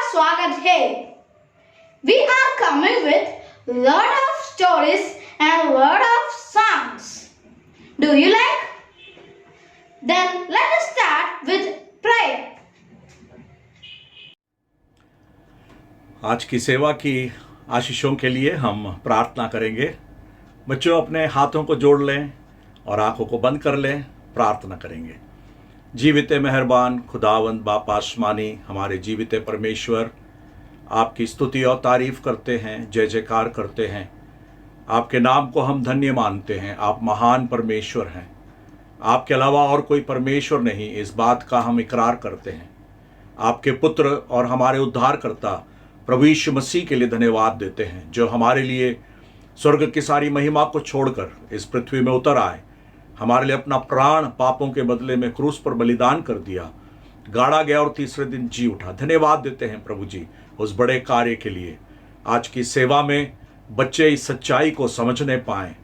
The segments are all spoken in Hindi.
स्वागत है। We are coming with lot of stories and lot of songs. Do you like? Then let us start with prayer. आज की सेवा की आशीषों के लिए हम प्रार्थना करेंगे। बच्चों अपने हाथों को जोड़ लें और आंखों को बंद कर लें, प्रार्थना करेंगे। जीवित मेहरबान खुदावंद बाप आसमानी, हमारे जीवित परमेश्वर, आपकी स्तुति और तारीफ करते हैं, जय जयकार करते हैं। आपके नाम को हम धन्य मानते हैं। आप महान परमेश्वर हैं। आपके अलावा और कोई परमेश्वर नहीं, इस बात का हम इकरार करते हैं। आपके पुत्र और हमारे उद्धारकर्ता प्रभु यीशु मसीह के लिए धन्यवाद देते हैं, जो हमारे लिए स्वर्ग की सारी महिमा को छोड़कर इस पृथ्वी में उतर आए, हमारे लिए अपना प्राण पापों के बदले में क्रूस पर बलिदान कर दिया, गाड़ा गया और तीसरे दिन जी उठा। धन्यवाद देते हैं प्रभु जी उस बड़े कार्य के लिए। आज की सेवा में बच्चे इस सच्चाई को समझने पाएं,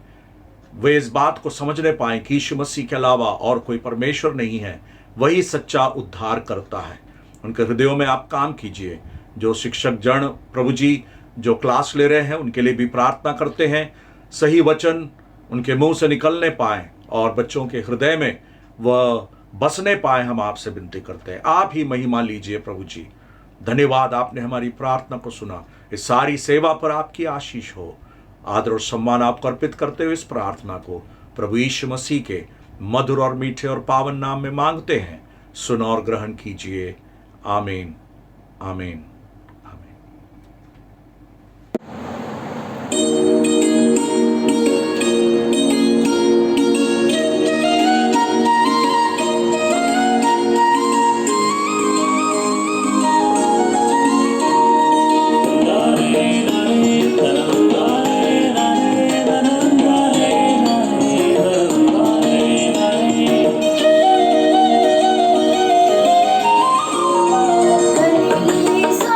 वे इस बात को समझने पाएं कि यीशु मसीह के अलावा और कोई परमेश्वर नहीं है, वही सच्चा उद्धार करता है। उनके हृदयों में आप काम कीजिए। जो शिक्षक जन प्रभु जी जो क्लास ले रहे हैं, उनके लिए भी प्रार्थना करते हैं, सही वचन उनके मुंह से निकलने पाए और बच्चों के हृदय में वह बसने पाए, हम आपसे विनती करते हैं। आप ही महिमा लीजिए प्रभु जी। धन्यवाद, आपने हमारी प्रार्थना को सुना। इस सारी सेवा पर आपकी आशीष हो। आदर और सम्मान आपको अर्पित करते हुए इस प्रार्थना को प्रभु यीशु मसीह के मधुर और मीठे और पावन नाम में मांगते हैं। सुनो और ग्रहण कीजिए। आमीन, आमीन, आमीन। Sa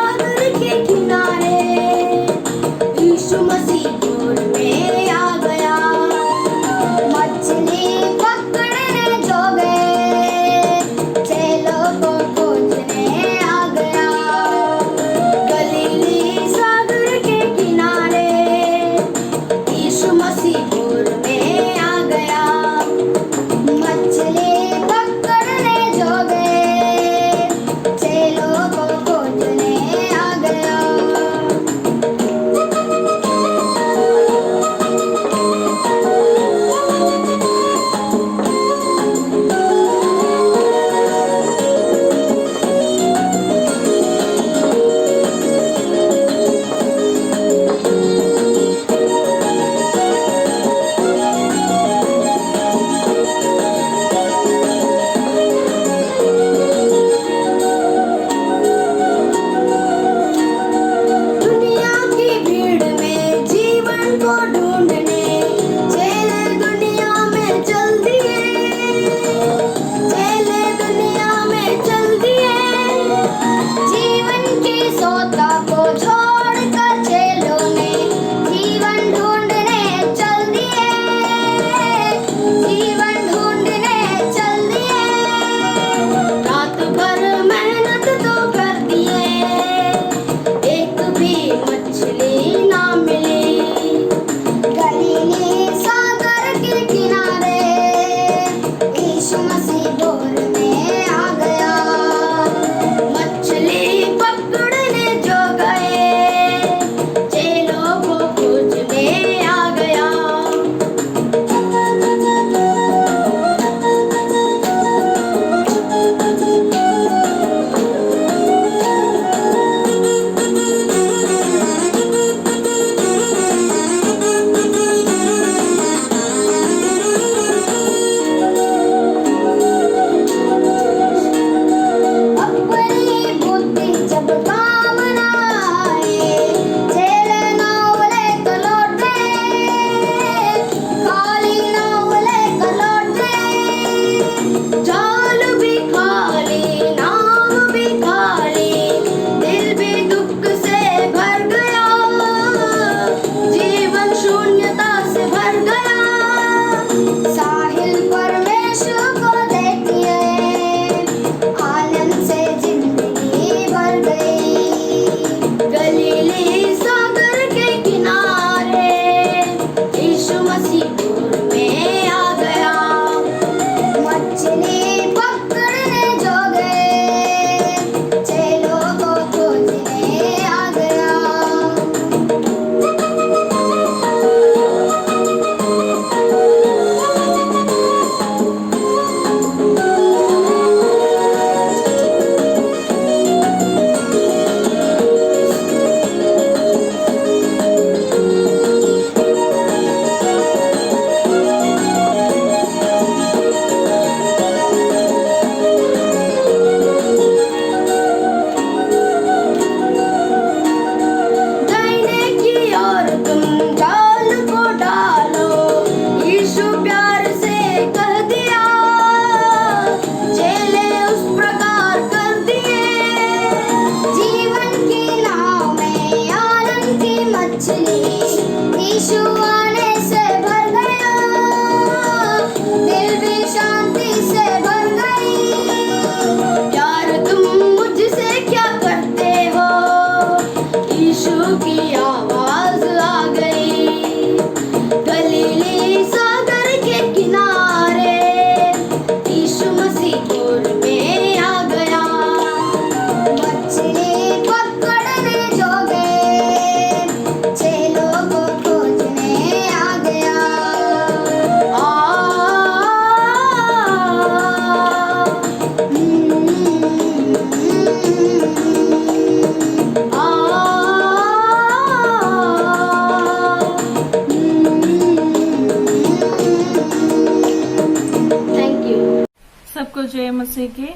जय मसीह की।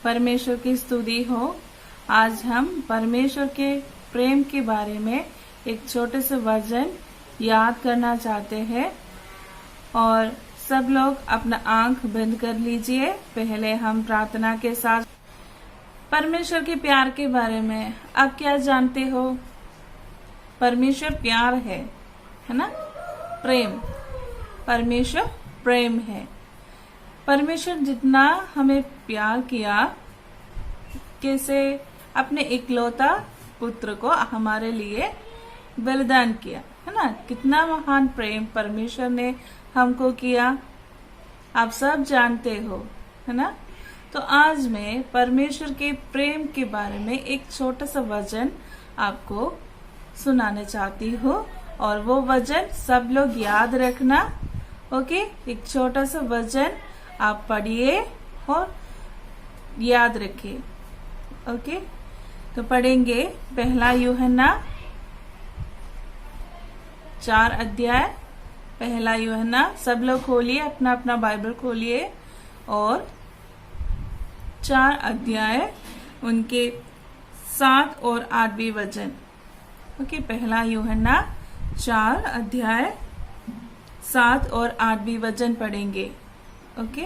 परमेश्वर की स्तुति हो। आज हम परमेश्वर के प्रेम के बारे में एक छोटे से वचन याद करना चाहते हैं और सब लोग अपना आंख बंद कर लीजिए। पहले हम प्रार्थना के साथ परमेश्वर के प्यार के बारे में आप क्या जानते हो? परमेश्वर प्यार है ना? प्रेम, परमेश्वर प्रेम है। परमेश्वर जितना हमें प्यार किया, कैसे अपने इकलौता पुत्र को हमारे लिए बलिदान किया, है ना? कितना महान प्रेम परमेश्वर ने हमको किया, आप सब जानते हो, है ना? तो आज मैं परमेश्वर के प्रेम के बारे में एक छोटा सा वचन आपको सुनाने चाहती हूँ और वो वचन सब लोग याद रखना। ओके, एक छोटा सा वचन आप पढ़िए और याद रखिए। ओके, तो पढ़ेंगे पहला यूहन्ना 4 अध्याय। पहला यूहन्ना, सब लोग खोलिए, अपना अपना बाइबल खोलिए और 4 अध्याय उनके 7 और 8 वचन। ओके, पहला यूहन्ना 4 अध्याय 7 और 8 वचन पढ़ेंगे। ओके,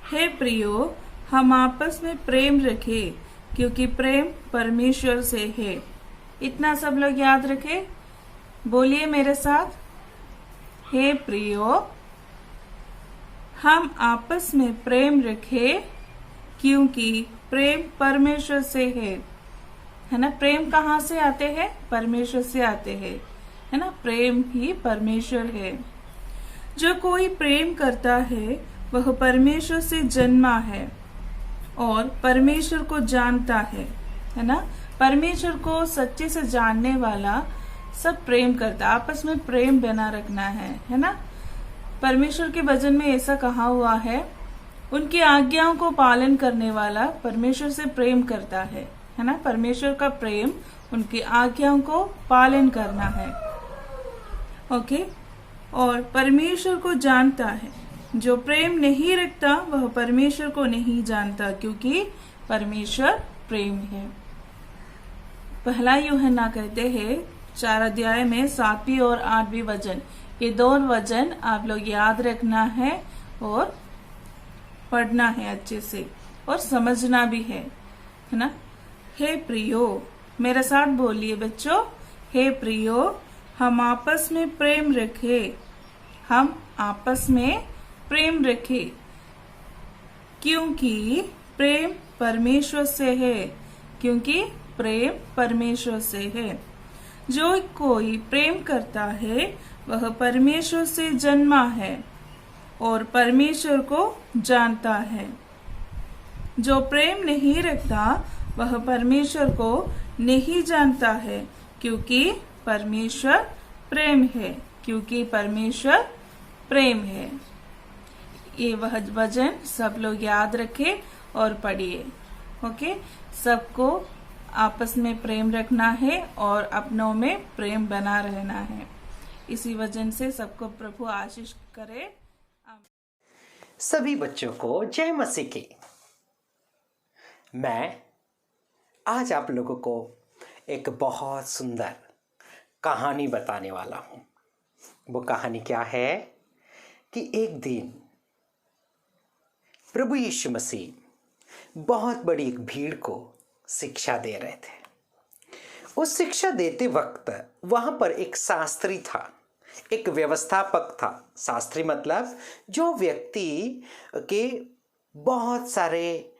हे प्रियो, हम आपस में प्रेम रखें क्योंकि प्रेम परमेश्वर से है। इतना सब लोग याद रखें। बोलिए मेरे साथ, हे प्रियो, हम आपस में प्रेम रखें क्योंकि प्रेम परमेश्वर से है ना? प्रेम कहाँ से आते हैं? परमेश्वर से आते हैं, है ना? प्रेम ही परमेश्वर है। जो कोई प्रेम करता है वह परमेश्वर से जन्मा है और परमेश्वर को जानता है ना? परमेश्वर को सच्चे से जानने वाला सब प्रेम करता है। आपस में प्रेम बना रखना है ना? परमेश्वर के वचन में ऐसा कहा हुआ है, उनकी आज्ञाओं को पालन करने वाला परमेश्वर से प्रेम करता है ना? परमेश्वर का प्रेम उनकी आज्ञाओं को पालन करना है। ओके, और परमेश्वर को जानता है। जो प्रेम नहीं रखता वह परमेश्वर को नहीं जानता क्योंकि परमेश्वर प्रेम है। पहला यूहन्ना कहते हैं 4 अध्याय में 7 और 8 वचन। ये 2 वचन आप लोग याद रखना है और पढ़ना है अच्छे से और समझना भी है ना? हे प्रियो, मेरे साथ बोलिए बच्चों, हे प्रियो, हम आपस में प्रेम रखें। हम आपस में प्रेम रखें क्योंकि प्रेम परमेश्वर से है। क्योंकि प्रेम परमेश्वर से है। जो कोई प्रेम करता है वह परमेश्वर से जन्मा है और परमेश्वर को जानता है। जो प्रेम नहीं रखता वह परमेश्वर को नहीं जानता है क्योंकि परमेश्वर प्रेम है। क्योंकि परमेश्वर प्रेम है। ये वह वचन सब लोग याद रखें और पढ़िए। ओके, सबको आपस में प्रेम रखना है और अपनों में प्रेम बना रहना है। इसी वजन से सबको प्रभु आशीष करे। सभी बच्चों को जय मसीह की। मैं आज आप लोगों को एक बहुत सुंदर कहानी बताने वाला हूँ। वो कहानी क्या है कि एक दिन प्रभु यीशु मसीह बहुत बड़ी एक भीड़ को शिक्षा दे रहे थे। उस शिक्षा देते वक्त वहाँ पर एक शास्त्री था, एक व्यवस्थापक था। शास्त्री मतलब जो व्यक्ति के बहुत सारे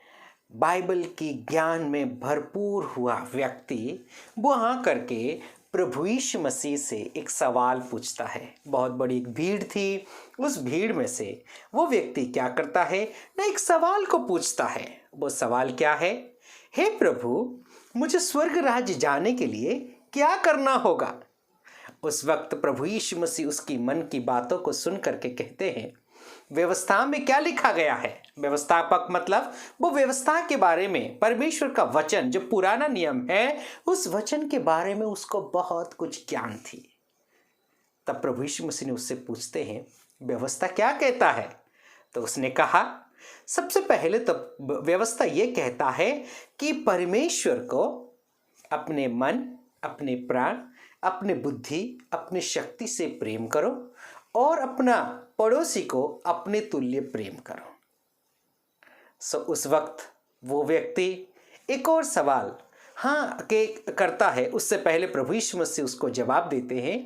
बाइबल की ज्ञान में भरपूर हुआ व्यक्ति वहाँ करके प्रभु यीशु मसीह से एक सवाल पूछता है। बहुत बड़ी एक भीड़ थी, उस भीड़ में से वो व्यक्ति क्या करता है ना, एक सवाल को पूछता है। वो सवाल क्या है? हे प्रभु, मुझे स्वर्ग राज्य जाने के लिए क्या करना होगा? उस वक्त प्रभु यीशु मसीह उसकी मन की बातों को सुन करके कहते हैं, व्यवस्था में क्या लिखा गया है? व्यवस्थापक मतलब वो व्यवस्था के बारे में, परमेश्वर का वचन जो पुराना नियम है उस वचन के बारे में उसको बहुत कुछ ज्ञान थी। तब प्रभु यीशु मसीह ने उससे पूछते हैं, व्यवस्था क्या कहता है? तो उसने कहा, सबसे पहले तो व्यवस्था ये कहता है कि परमेश्वर को अपने मन, अपने प्राण, अपने बुद्धि, अपनी शक्ति से प्रेम करो और अपना पड़ोसी को अपने तुल्य प्रेम करो। उस वक्त वो व्यक्ति एक और सवाल करता है। उससे पहले प्रभु यीशु मसीह उसको जवाब देते हैं,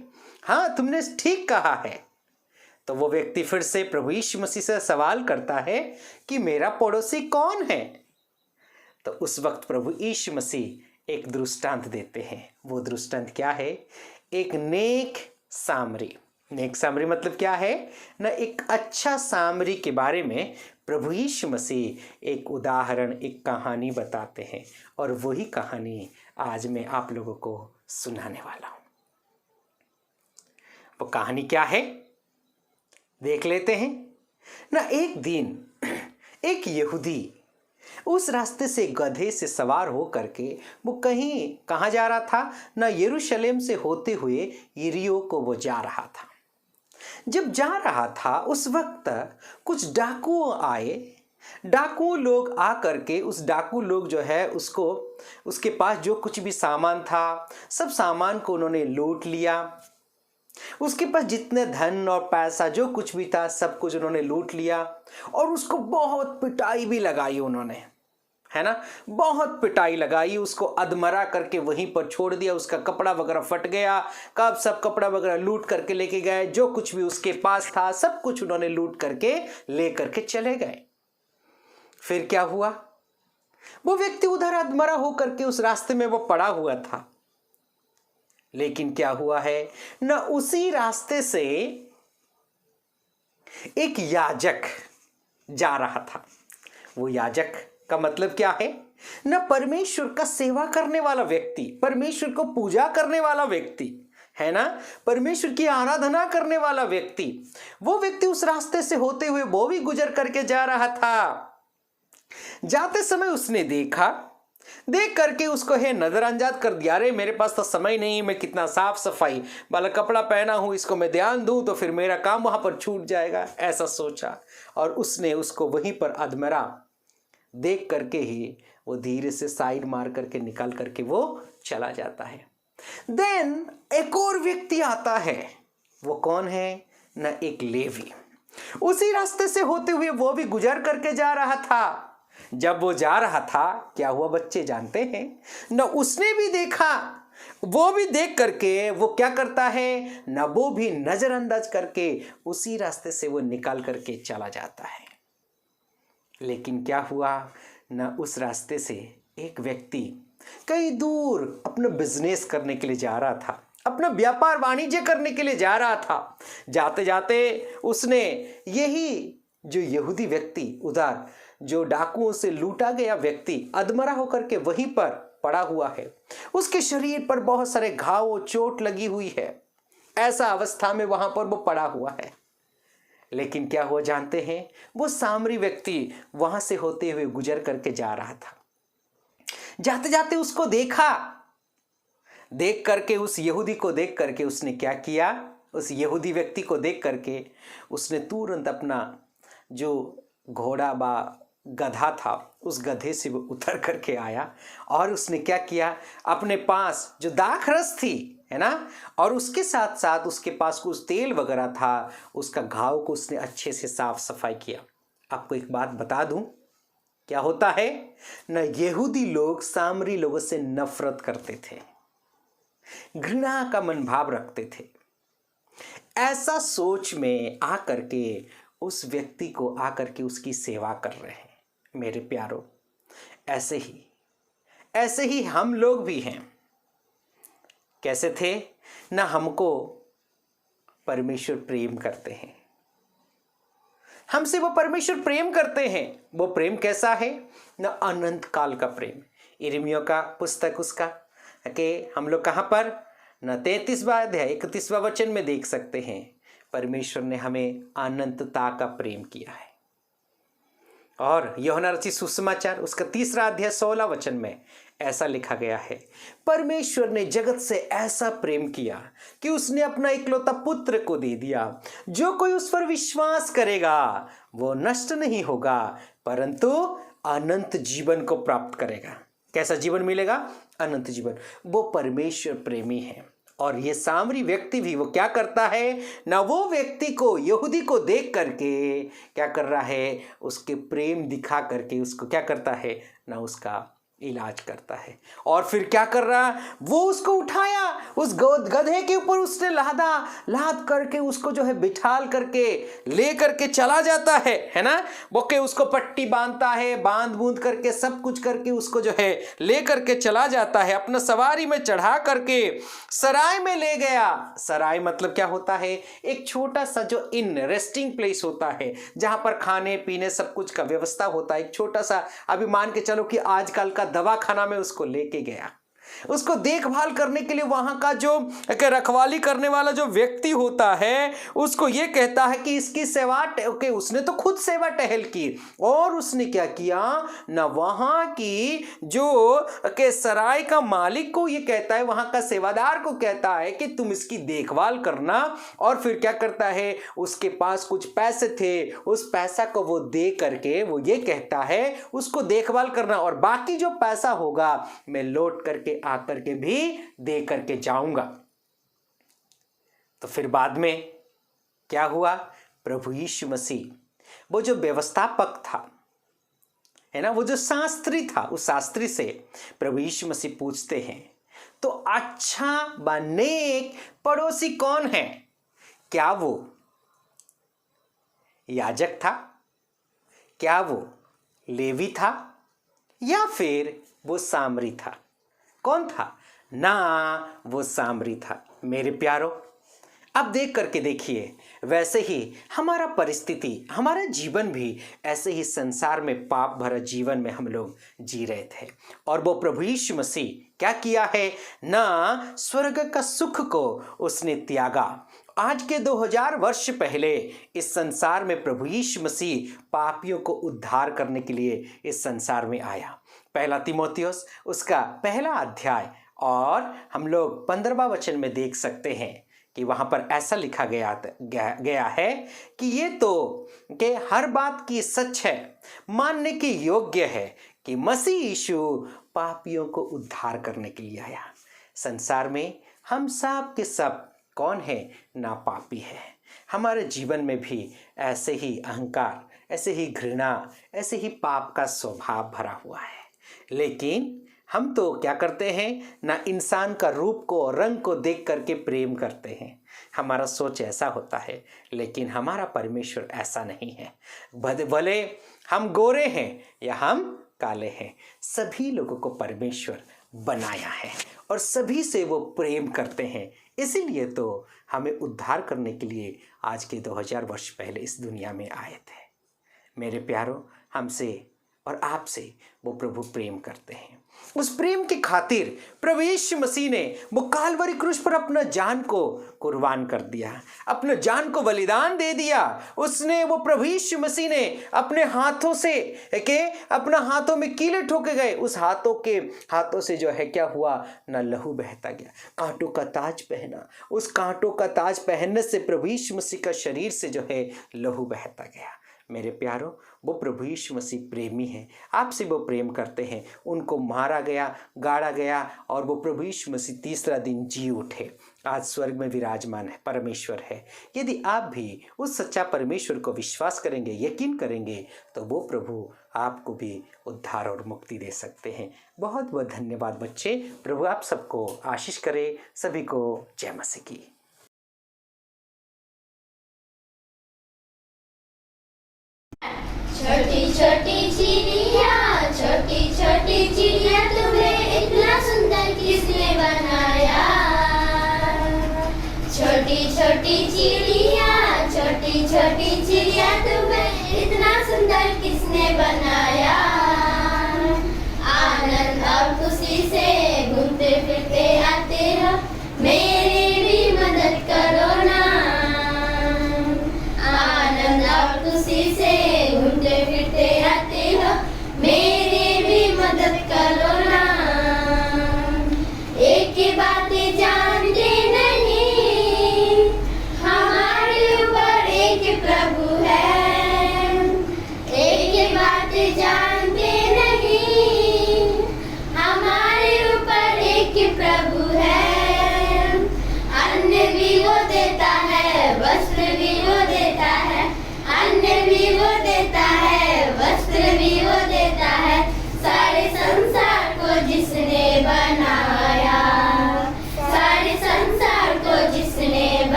हाँ तुमने ठीक कहा है। तो वो व्यक्ति फिर से प्रभु यीशु मसीह से सवाल करता है कि मेरा पड़ोसी कौन है। तो उस वक्त प्रभु यीशु मसीह एक दृष्टांत देते हैं। वो दृष्टांत क्या है? एक नेक सामरी। नेक सामरी मतलब क्या है ना? एक अच्छा सामरी के बारे में प्रभु यीशु मसीह एक उदाहरण, एक कहानी बताते हैं और वही कहानी आज मैं आप लोगों को सुनाने वाला हूं। वो कहानी क्या है देख लेते हैं ना। एक दिन एक यहूदी उस रास्ते से गधे से सवार हो करके वो कहाँ जा रहा था ना? यरूशलेम से होते हुए यरीहो को वो जा रहा था। जब जा रहा था उस वक्त कुछ डाकू आए। डाकू लोग आ करके उस डाकू लोग जो है उसके पास जो कुछ भी सामान था सब सामान को उन्होंने लूट लिया। उसके पास जितने धन और पैसा जो कुछ भी था सब कुछ उन्होंने लूट लिया और उसको बहुत पिटाई भी लगाई उन्होंने, है ना। बहुत पिटाई लगाई, उसको अधमरा करके वहीं पर छोड़ दिया। उसका कपड़ा वगैरह फट गया, कब सब कपड़ा वगैरह लूट करके लेके गए। जो कुछ भी उसके पास था सब कुछ उन्होंने लूट करके ले करके चले गए। फिर क्या हुआ? वो व्यक्ति उधर अधमरा होकर के उस रास्ते में वो पड़ा हुआ था। लेकिन क्या हुआ है ना, उसी रास्ते से एक याजक जा रहा था। वो याजक का मतलब क्या है ना? परमेश्वर का सेवा करने वाला व्यक्ति, परमेश्वर को पूजा करने वाला व्यक्ति, है ना, परमेश्वर की आराधना करने वाला व्यक्ति। वो व्यक्ति उस रास्ते से होते हुए वो भी गुजर करके जा रहा था। जाते समय उसने देख करके उसको नजरअंदाज कर दिया। अरे मेरे पास तो समय नहीं, मैं कितना साफ सफाई वाला कपड़ा पहना हूं, इसको मैं ध्यान दूं तो फिर मेरा काम वहां पर छूट जाएगा, ऐसा सोचा। और उसने उसको वहीं पर अधमरा देख करके ही वो धीरे से साइड मार करके निकाल करके वो चला जाता है। देन एक और व्यक्ति आता है। वो कौन है ना? एक लेवी। उसी रास्ते से होते हुए वो भी गुजर करके जा रहा था। जब वो जा रहा था क्या हुआ बच्चे जानते हैं ना? उसने भी देखा। वो भी देख करके वो क्या करता है ना? वो भी नजरअंदाज करके उसी रास्ते से वो निकाल करके चला जाता है। लेकिन क्या हुआ ना? उस रास्ते से एक व्यक्ति कहीं दूर अपना बिजनेस करने के लिए जा रहा था, अपना व्यापार वाणिज्य करने के लिए जा रहा था। जाते जाते उसने यही जो यहूदी व्यक्ति, उधर जो डाकुओं से लूटा गया व्यक्ति अधमरा होकर के वहीं पर पड़ा हुआ है। उसके शरीर पर बहुत सारे घाव, चोट लगी हुई है। ऐसा अवस्था में वहां पर वो पड़ा हुआ है। लेकिन क्या हुआ जानते हैं? वो सामरी व्यक्ति वहां से होते हुए गुजर करके जा रहा था। जाते जाते उसको देखा। देख करके उस यहूदी को देख करके उसने क्या किया? उस यहूदी व्यक्ति को देख करके उसने तुरंत अपना जो घोड़ा बा गधा था उस गधे से वो उतर करके आया और उसने क्या किया? अपने पास जो दाखरस थी, है ना, और उसके साथ साथ उसके पास कुछ तेल वगैरह था, उसका घाव को उसने अच्छे से साफ सफाई किया। आपको एक बात बता दूं, क्या होता है ना? यहूदी लोग सामरी लोगों से नफरत करते थे, घृणा का मनोभाव रखते थे। ऐसा सोच में आकर के उस व्यक्ति को आकर के उसकी सेवा कर रहे हैं। मेरे प्यारों, ऐसे ही हम लोग भी हैं। कैसे थे ना? हमको परमेश्वर प्रेम करते हैं, हमसे वो परमेश्वर प्रेम करते हैं। वो प्रेम कैसा है ना? अनंत काल का प्रेम। यिर्मयाह का पुस्तक उसका कि हम लोग कहाँ पर ना 33वां अध्याय 31वां वचन में देख सकते हैं। परमेश्वर ने हमें अनंतता का प्रेम किया है। और यूहन्ना रचित सुसमाचार उसका 3 अध्याय 16 वचन में ऐसा लिखा गया है, परमेश्वर ने जगत से ऐसा प्रेम किया कि उसने अपना इकलौता पुत्र को दे दिया, जो कोई उस पर विश्वास करेगा वो नष्ट नहीं होगा परंतु अनंत जीवन को प्राप्त करेगा। कैसा जीवन मिलेगा? अनंत जीवन। वो परमेश्वर प्रेमी है। और ये सामरी व्यक्ति भी वो क्या करता है ना, वो व्यक्ति को, यहूदी को देख करके क्या कर रहा है, उसके प्रेम दिखा करके उसको क्या करता है ना, उसका इलाज करता है। और फिर क्या कर रहा, वो उसको उठाया, उस गधे के ऊपर उसने लाद करके उसको जो है बिठाल करके ले करके चला जाता है ना। बोके उसको पट्टी बांधता है, बांध बूंद करके सब कुछ करके उसको जो है ले करके चला जाता है, अपना सवारी में चढ़ा करके सराय में ले गया। सराय मतलब क्या होता है? एक छोटा सा जो इन रेस्टिंग प्लेस होता है, जहां पर खाने पीने सब कुछ का व्यवस्था होता है। एक छोटा सा, अभी मान के चलो कि आजकल का दवाखाना में उसको लेके गया। उसको देखभाल करने के लिए वहां का जो रखवाली करने वाला जो व्यक्ति होता है उसको ये कहता है कि इसकी सेवा, ओके, उसने तो खुद सेवा टहल की और उसने क्या किया ना, वहां की जो के सराय का मालिक को ये कहता है, वहां का सेवादार को कहता है कि तुम इसकी देखभाल करना। और फिर क्या करता है, उसके पास कुछ पैसे थे, उस पैसा को वो दे करके वो ये कहता है उसको देखभाल करना, और बाकी जो पैसा होगा मैं लौट करके आकर के भी दे करके जाऊंगा। तो फिर बाद में क्या हुआ, प्रभु यीशु मसीह वो जो व्यवस्थापक था है ना, वो जो शास्त्री था, उस शास्त्री से प्रभु यीशु मसीह पूछते हैं, तो अच्छा व नेक पड़ोसी कौन है? क्या वो याजक था? क्या वो लेवी था? या फिर वो सामरी था? कौन था ना? वो सामरी था। मेरे प्यारो, अब देख करके देखिए, वैसे ही हमारा परिस्थिति, हमारा जीवन भी ऐसे ही संसार में पाप भरा जीवन में हम लोग जी रहे थे। और वो प्रभु यीशु मसीह क्या किया है ना, स्वर्ग का सुख को उसने त्यागा। आज के 2000 वर्ष पहले इस संसार में प्रभु यीशु मसीह पापियों को उद्धार करने के लिए इस संसार में आया। पहला तीमुथियुस उसका 1 अध्याय और हम लोग 15वां वचन में देख सकते हैं कि वहां पर ऐसा लिखा गया है कि ये तो कि हर बात की सच है, मानने के योग्य है कि मसीह यीशु पापियों को उद्धार करने के लिए आया। संसार में हम सब के सब कौन है ना, पापी है। हमारे जीवन में भी ऐसे ही अहंकार, ऐसे ही घृणा, ऐसे ही पाप का स्वभाव भरा हुआ है। लेकिन हम तो क्या करते हैं ना, इंसान का रूप को और रंग को देख करके प्रेम करते हैं। हमारा सोच ऐसा होता है, लेकिन हमारा परमेश्वर ऐसा नहीं है। भले हम गोरे हैं या हम काले हैं, सभी लोगों को परमेश्वर बनाया है और सभी से वो प्रेम करते हैं। इसीलिए तो हमें उद्धार करने के लिए आज के 2000 वर्ष पहले इस दुनिया में आए थे। मेरे प्यारो, हमसे और आपसे वो प्रभु प्रेम करते हैं। उस प्रेम की खातिर प्रभु यीशु मसीह ने वो कालवरी क्रूस पर अपना जान को कुर्बान कर दिया, अपना जान को बलिदान दे दिया। उसने, वो प्रभु यीशु मसीह ने अपने हाथों से अपना हाथों में कीले ठोके गए, उस हाथों से जो है क्या हुआ ना, लहू बहता गया। कांटों का ताज पहना, उस कांटों का ताज पहनने से प्रभु यीशु मसीह का शरीर से जो है लहू बहता गया। मेरे प्यारो, वो प्रभु यीशु मसीह प्रेमी हैं, आपसे वो प्रेम करते हैं। उनको मारा गया, गाड़ा गया और वो प्रभु यीशु मसीह 3रा दिन जी उठे, आज स्वर्ग में विराजमान है, परमेश्वर है। यदि आप भी उस सच्चा परमेश्वर को विश्वास करेंगे, यकीन करेंगे, तो वो प्रभु आपको भी उद्धार और मुक्ति दे सकते हैं। बहुत बहुत धन्यवाद बच्चे। प्रभु आप सबको आशीष करे। सभी को जय मसीह की। छोटी छोटी चिड़िया, छोटी छोटी चिड़िया, तुम्हें इतना सुंदर किसने बनाया? छोटी छोटी चिड़िया, छोटी छोटी चिड़िया, तुम्हें इतना सुंदर किसने बनाया? आनंद और खुशी से घूमते फिरते आते हो, मेरी भी मदद करो ना। आनंद और खुशी से घूमते फिरते आते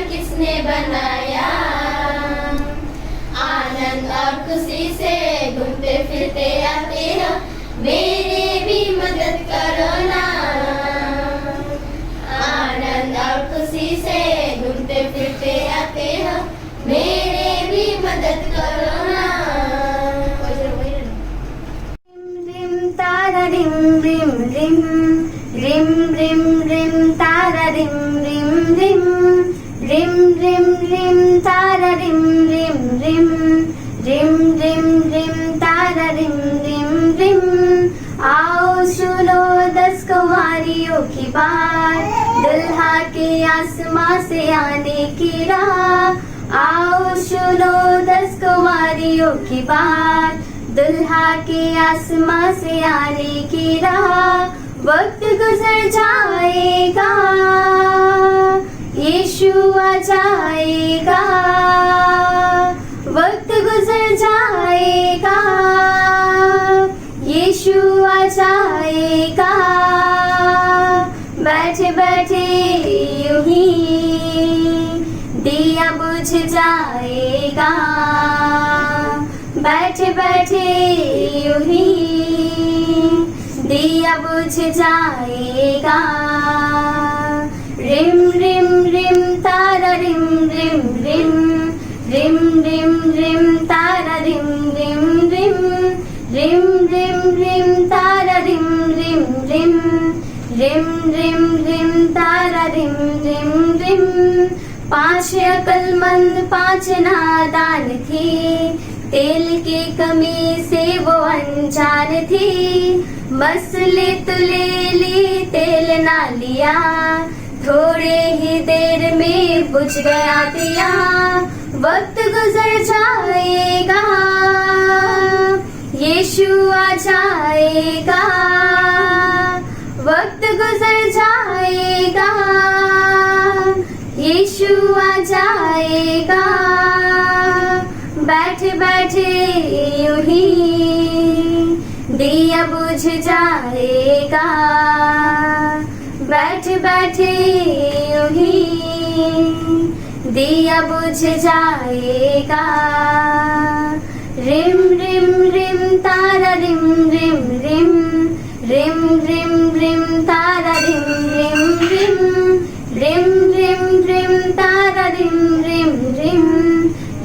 सुंदर किसने बनाया। आनंद और खुशी से घूमते फिरते आते हो, मेरे भी मदद करो ना। आनंद और खुशी से घूमते फिरते आते हो, मेरे भी मदद करो ना। रिम तारा रिम रिम रिम रिम रिम रिम तारा रिम रिम रिम रिम रिम रिम तारा रिम रिम रिम रिम रिम रिम तारा रिम रिम रिम। आओ सुनो 10 कुंवारियों की बात, दुल्हा के आसमां से आने की राह। आओ सुनो 10 कुंवारियों की बात, दुल्हा के आसमां से आने की राह। वक्त गुजर जाएगा, यीशु आ जाएगा। वक्त गुजर जाएगा, यीशु आ जाएगा। बैठे बैठे यूं ही दिया बुझ जाएगा। बैठे बैठे यूं ही दिया बुझ जाएगा। रिम रिम रिम तारा रिम रिम रिम रिम रिम रिम तारा रिम रिम रिम रिम रिम रिम तारा रिम रिम रिम रिम रिम रिम तारा रिम रिम रिम। 5 अक्लमंद 5 नादान थी, तेल की कमी से वो अनजान थी। मसले तो ले ली, तेल ना लिया, थोड़े ही देर में बुझ गया दिया। वक्त गुजर जाएगा, यीशु आ जाएगा। वक्त गुजर जाएगा, यीशु आ जाएगा। बैठे बैठे यूं ही दिया बुझ जाएगा। बैठे बैठे यूं ही दिया बुझ जाएगा। रिम रिम रिम तारा रिम रिम रिम रिम रिम रिम तारा रिम रिम रिम रिम रिम रिम तारा रिम रिम रिम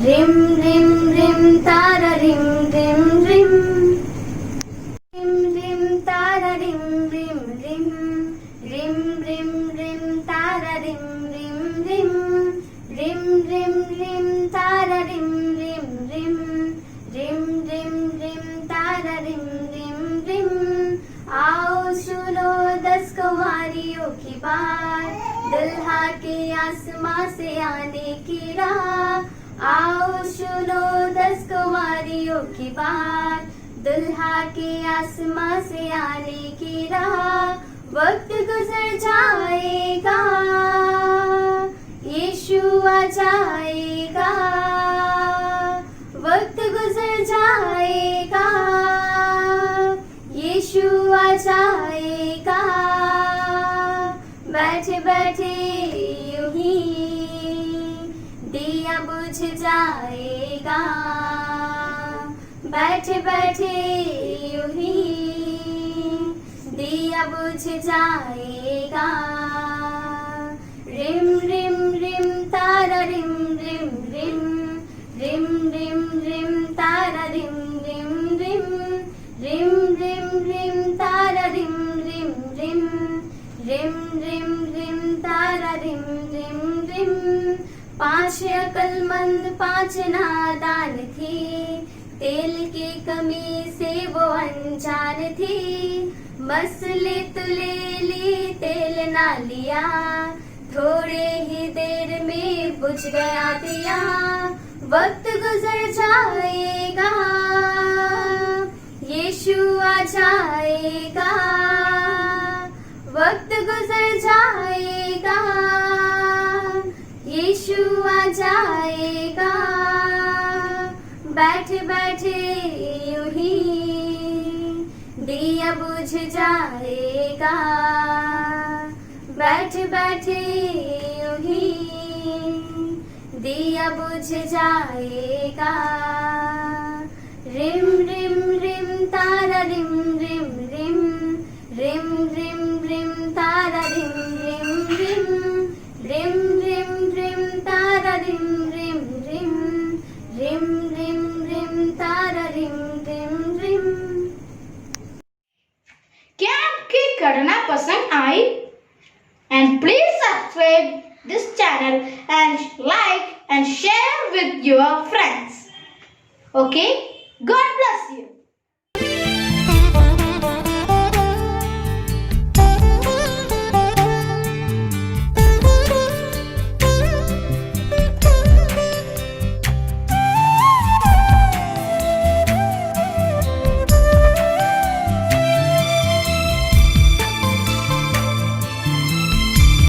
रिम रिम रिम तारा रिम रिम रिम रिम रिम तारा रिम रिम रिम रिम रिम रिम तारा रिम रिम रिम रिम रिम रिम तारा रिम रिम रिम रिम रिम रिम तारा रिम रिम रिम। आओ सुनो 10 कुंवारियों की बात, दुल्हा के आसमां से आने की राह। आओ सुनो 10 कुंवारियों की बात, दुल्हा के आसमां से आने की राह। वक्त गुजर जाएगा, यीशु आ जाएगा। वक्त गुजर जाएगा, यीशु आ जाएगा। बैठे बैठे यूं ही दिया बुझ जाएगा। बैठे बैठे यूं ही दिया बुझ जाएगा। रिम रिम रिम तारा रिम रिम रिम रिम रिम रिम तारा रिम रिम रिम रिम रिम रिम तारा रिम रिम रिम रिम रिम रिम तारा रिम रिम रिम। 5 अक्लमंद 5 नादान थी, तेल की कमी से वो अनजान थी। मसले तो ले ली, तेल ना लिया, थोड़े ही देर में बुझ गया दिया। वक्त गुजर जाएगा, यीशु आ जाएगा। वक्त गुजर जाएगा, यीशु आ जाएगा। बैठे बैठे यूं ही दिया बुझ जाएगा। बैठे बैठे यूं ही दिया बुझ जाएगा। रिम रिम रिम तारा रिम रिम रिम, रिम रिम रिम तारा रिम रिम रिम, रिम रिम रिम तारा रिम रिम रिम, रिम रिम रिम तारा रिम रिम रिम। क्या आपकी करना पसंद आई? And please subscribe this channel and like and share with your friends. Okay? God bless you.